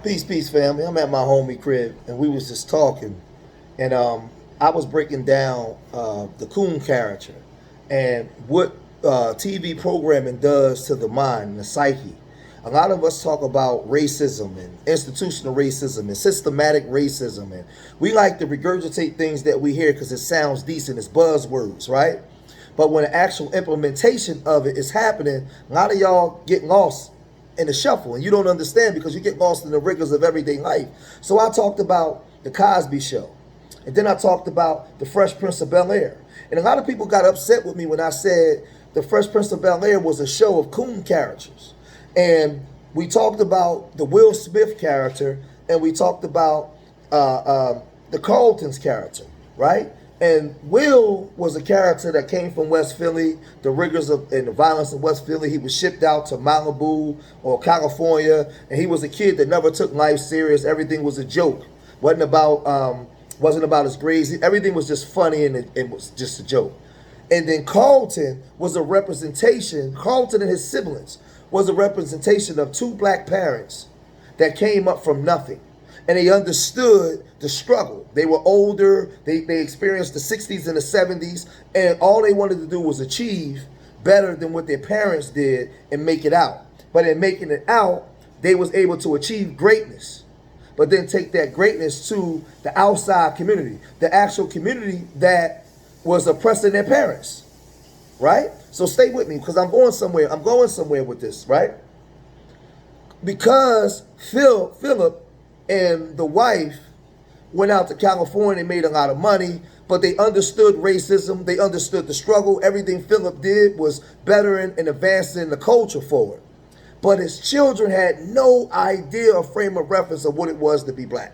Peace, peace, family. I'm at my homie crib, and we was just talking, and I was breaking down the Coon character and what TV programming does to the mind and the psyche. A lot of us talk about racism and institutional racism and systematic racism, and we like to regurgitate things that we hear because it sounds decent. It's buzzwords, right? But when the actual implementation of it is happening, a lot of y'all get lost in the shuffle, and you don't understand because you get lost in the rigors of everyday life. So I talked about the Cosby Show, and then I talked about the Fresh Prince of Bel Air. And a lot of people got upset with me when I said the Fresh Prince of Bel Air was a show of coon characters. And we talked about the Will Smith character, and we talked about the Carlton's character, right? And Will was a character that came from West Philly, the rigors of and the violence in West Philly. He was shipped out to Malibu or California, and he was a kid that never took life serious. Everything was a joke. Wasn't about his grades. Everything was just funny, and it was just a joke. And then Carlton was a representation. Carlton and his siblings was a representation of two black parents that came up from nothing. And they understood the struggle. They were older. They experienced the 60s and the 70s. And all they wanted to do was achieve better than what their parents did and make it out. But in making it out, they was able to achieve greatness. But then take that greatness to the outside community. The actual community that was oppressing their parents. Right? So stay with me because I'm going somewhere. I'm going somewhere with this, right? Because Philip and the wife went out to California and made a lot of money, but they understood racism. They understood the struggle. Everything Philip did was bettering and advancing the culture forward. But his children had no idea or frame of reference of what it was to be black.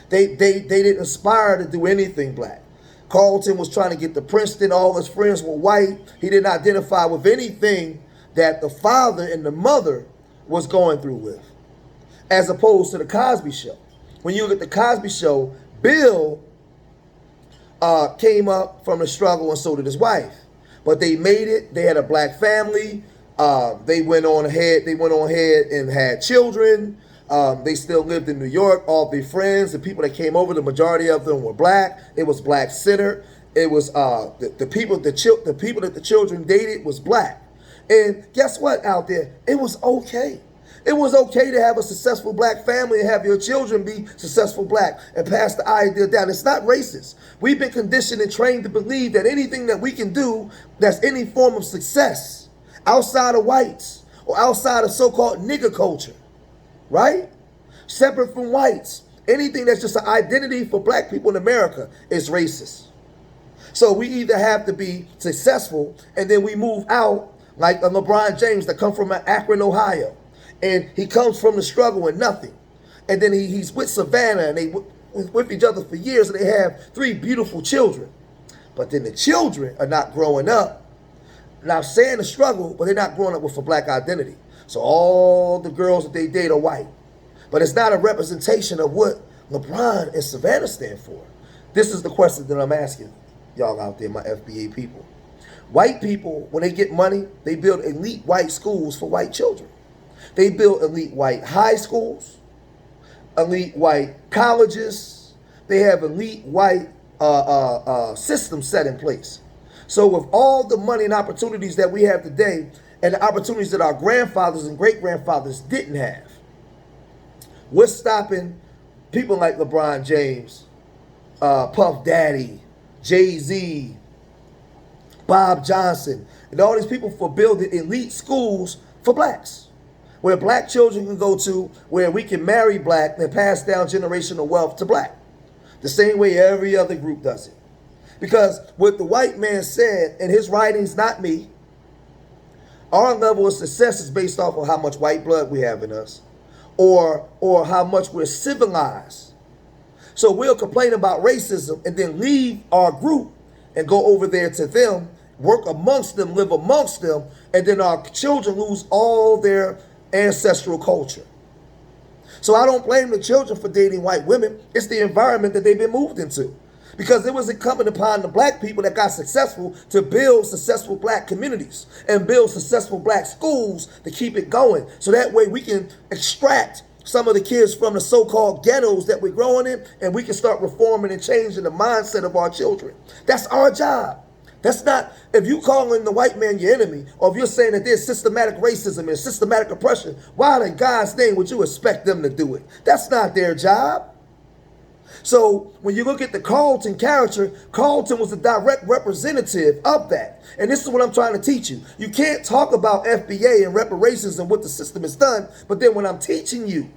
They didn't aspire to do anything black. Carlton was trying to get to Princeton. All his friends were white. He didn't identify with anything that the father and the mother was going through with, as opposed to the Cosby Show. When you look at the Cosby Show, Bill came up from the struggle, and so did his wife. But they made it. They had a black family. They went on ahead and had children. They still lived in New York. All their friends, the people that came over, the majority of them were black. It was black centered. It was the people that the children dated was black. And guess what? Out there, it was okay. It was okay to have a successful black family and have your children be successful black and pass the idea down. It's not racist. We've been conditioned and trained to believe that anything that we can do that's any form of success outside of whites or outside of so-called nigger culture, right? Separate from whites, anything that's just an identity for black people in America is racist. So we either have to be successful and then we move out like a LeBron James that come from Akron, Ohio. And he comes from the struggle and nothing. And then he's with Savannah and they with each other for years and they have 3 beautiful children. But then the children are not growing up. Now saying the struggle, but they're not growing up with a black identity. So all the girls that they date are white. But it's not a representation of what LeBron and Savannah stand for. This is the question that I'm asking y'all out there, my FBA people. White people, when they get money, they build elite white schools for white children. They build elite white high schools, elite white colleges. They have elite white systems set in place. So with all the money and opportunities that we have today and the opportunities that our grandfathers and great-grandfathers didn't have, what's stopping people like LeBron James, Puff Daddy, Jay-Z, Bob Johnson, and all these people for building elite schools for blacks, where black children can go to, where we can marry black and pass down generational wealth to black, the same way every other group does it. Because what the white man said in his writings, not me, our level of success is based off of how much white blood we have in us or how much we're civilized. So we'll complain about racism and then leave our group and go over there to them, work amongst them, live amongst them, and then our children lose all their ancestral culture. So I don't blame the children for dating white women. It's the environment that they've been moved into. Because it was incumbent upon the black people that got successful to build successful black communities and build successful black schools to keep it going. So that way we can extract some of the kids from the so-called ghettos that we're growing in, and we can start reforming and changing the mindset of our children. That's our job. That's not, if you calling the white man your enemy, or if you're saying that there's systematic racism and systematic oppression, why in God's name would you expect them to do it? That's not their job. So when you look at the Carlton character, Carlton was a direct representative of that. And this is what I'm trying to teach you. You can't talk about FBA and reparations and what the system has done, but then when I'm teaching you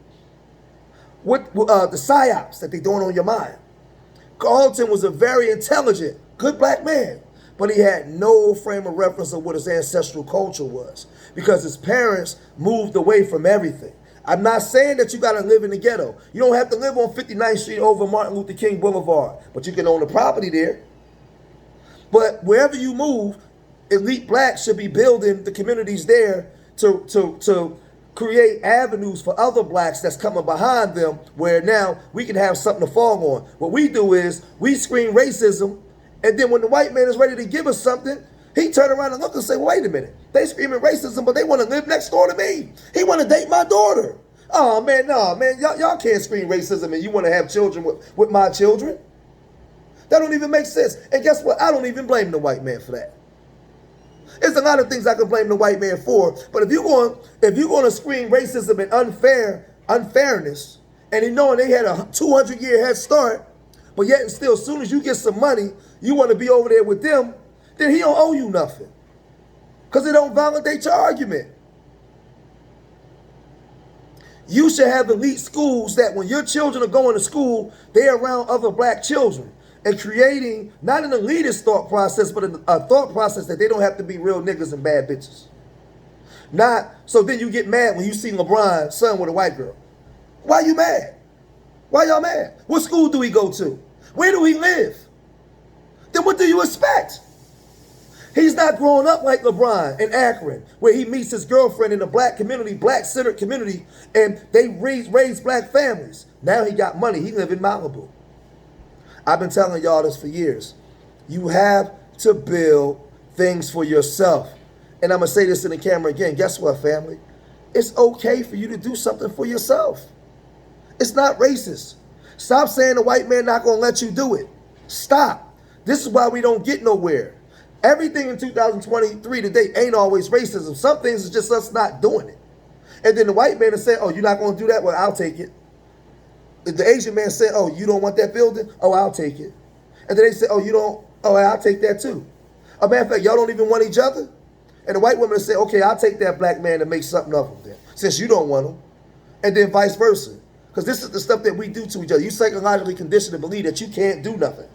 what the psyops that they're doing on your mind, Carlton was a very intelligent, good black man, but he had no frame of reference of what his ancestral culture was because his parents moved away from everything. I'm not saying that you got to live in the ghetto. You don't have to live on 59th Street over Martin Luther King Boulevard, but you can own the property there. But wherever you move, elite blacks should be building the communities there to create avenues for other blacks that's coming behind them, where now we can have something to fall on. What we do is we screen racism, and then when the white man is ready to give us something, he turn around and look and say, wait a minute, they screaming racism, but they want to live next door to me. He want to date my daughter. Oh, man, no, man, y'all can't scream racism and you want to have children with my children. That don't even make sense. And guess what? I don't even blame the white man for that. There's a lot of things I can blame the white man for, but if you're going to scream racism and unfairness, and you knowing they had a 200-year head start, but yet and still, as soon as you get some money, you want to be over there with them, then he don't owe you nothing. Because it don't validate your argument. You should have elite schools that when your children are going to school, they're around other black children and creating not an elitist thought process, but a thought process that they don't have to be real niggas and bad bitches. Not, so then you get mad when you see LeBron's son with a white girl. Why you mad? Why y'all mad? What school do he go to? Where do he live? Then what do you expect? He's not growing up like LeBron in Akron, where he meets his girlfriend in a black community, black-centered community, and they raise black families. Now he got money. He live in Malibu. I've been telling y'all this for years. You have to build things for yourself. And I'm going to say this in the camera again. Guess what, family? It's okay for you to do something for yourself. It's not racist. Stop saying the white man not going to let you do it. Stop. This is why we don't get nowhere. Everything in 2023 today ain't always racism. Some things is just us not doing it. And then the white man is saying, oh, you're not going to do that? Well, I'll take it. If the Asian man said, oh, you don't want that building? Oh, I'll take it. And then they say, oh, you don't? Oh, I'll take that too. A matter of fact, y'all don't even want each other? And the white woman will say, okay, I'll take that black man and make something of him then, since you don't want him. And then vice versa. Because this is the stuff that we do to each other. You psychologically conditioned to believe that you can't do nothing.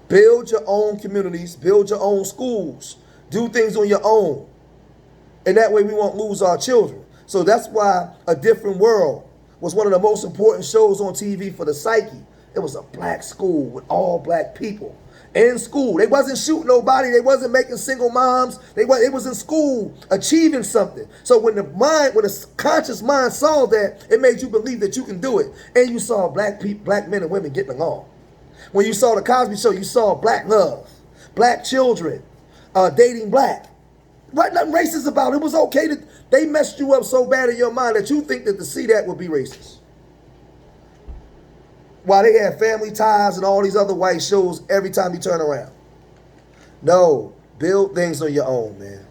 Build your own communities. Build your own schools. Do things on your own. And that way we won't lose our children. So that's why A Different World was one of the most important shows on TV for the psyche. It was a black school with all black people in school. They wasn't shooting nobody. They wasn't making single moms. They was in school achieving something. So when the conscious mind saw that, it made you believe that you can do it. And you saw black men and women getting along. When you saw the Cosby Show, you saw black love, black children, dating black. What nothing racist about it. It was okay that they messed you up so bad in your mind that you think that to see that would be racist. While they had Family Ties and all these other white shows every time you turn around. No, build things on your own, man.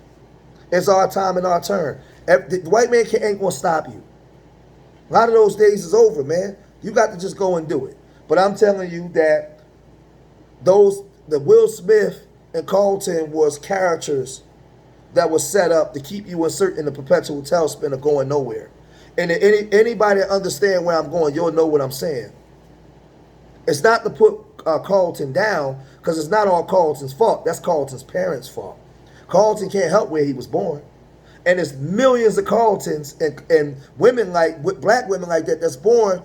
It's our time and our turn. The white man ain't gonna stop you. A lot of those days is over, man. You got to just go and do it. But I'm telling you that the Will Smith and Carlton was characters that was set up to keep you in the perpetual tailspin of going nowhere. And anybody that understand where I'm going, you'll know what I'm saying. It's not to put Carlton down, because it's not all Carlton's fault. That's Carlton's parents' fault. Carlton can't help where he was born. And there's millions of Carltons and women black women like that that's born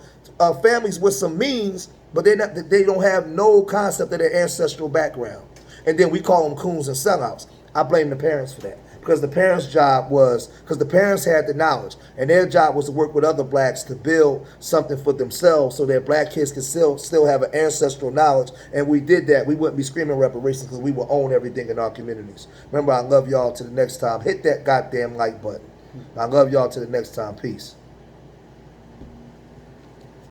families with some means, but they don't have no concept of their ancestral background. And then we call them coons and sellouts. I blame the parents for that. Because the parents' because the parents had the knowledge, and their job was to work with other blacks to build something for themselves so that black kids can still have an ancestral knowledge. And we did that. We wouldn't be screaming reparations because we would own everything in our communities. Remember, I love y'all till the next time. Hit that goddamn like button. I love y'all till the next time. Peace.